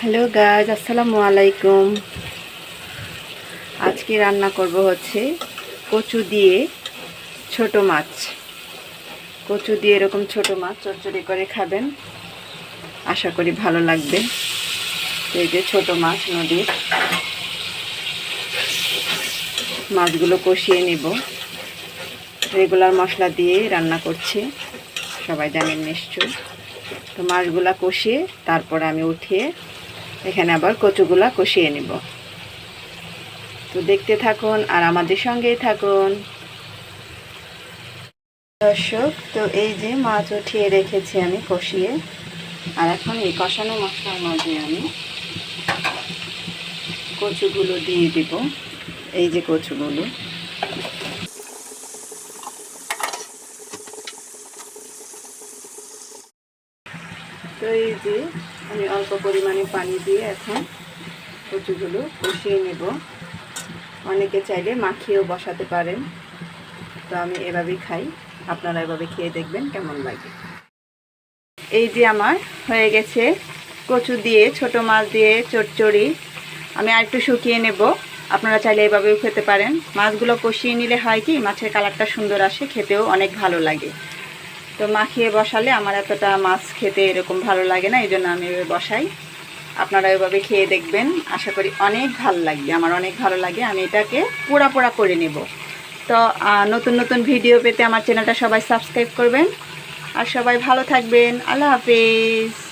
Hello guys, আসসালামু আলাইকুম। আজকে রান্না করব হচ্ছে কচু দিয়ে ছোট মাছ। কচু দিয়ে এরকম ছোট মাছ চচ্চড়ি করে খাবেন, আশা করি ভালো লাগবে। এই যে ছোট মাছ, নদীর মাছগুলো কষিয়ে নেব। রেগুলার মশলা দিয়ে রান্না করছি, সবাই জানেন নিশ্চয়। তো মাছগুলা কষিয়ে তারপর আমি উঠিয়ে এখানে আবার কচুগুলা কষিয়ে নেব। তো দেখতে থাকুন আর আমাদের সঙ্গেই থাকুন দর্শক। তো এই যে মাছ উঠিয়ে রেখেছি আমি কষিয়ে, আর এখন এই কষানো মশলার মাঝে আমি কচুগুলো দিয়ে দিব। এই যে কচুগুলো, তো এই যে আমি অল্প পরিমাণে পানি দিয়ে এখন কচুগুলো কষিয়ে নেব। অনেকে চাইলে মাখিয়েও বসাতে পারেন, তো আমি এভাবেই খাই। আপনারা এভাবে খেয়ে দেখবেন কেমন লাগে। এই যে আমার হয়ে গেছে কচু দিয়ে ছোট মাছ দিয়ে চচ্চড়ি। আমি আর একটু শুকিয়ে নেব, আপনারা চাইলে এভাবেও খেতে পারেন। মাছগুলো কষিয়ে নিলে হয় কি, মাছের কালারটা সুন্দর আসে, খেতেও অনেক ভালো লাগে। তো মাখিয়ে বসালে আমার এতটা মাছ খেতে এরকম ভালো লাগে না, এই জন্য আমি এভাবে বসাই। আপনারা এভাবে খেয়ে দেখবেন, আশা করি অনেক ভালো লাগবে। আমার অনেক ভালো লাগে। আমি এটাকে পোড়া পোড়া করে নেব। তো নতুন নতুন ভিডিও পেতে আমার চ্যানেলটা সবাই সাবস্ক্রাইব করবেন, আর সবাই ভালো থাকবেন। আল্লাহ হাফেজ।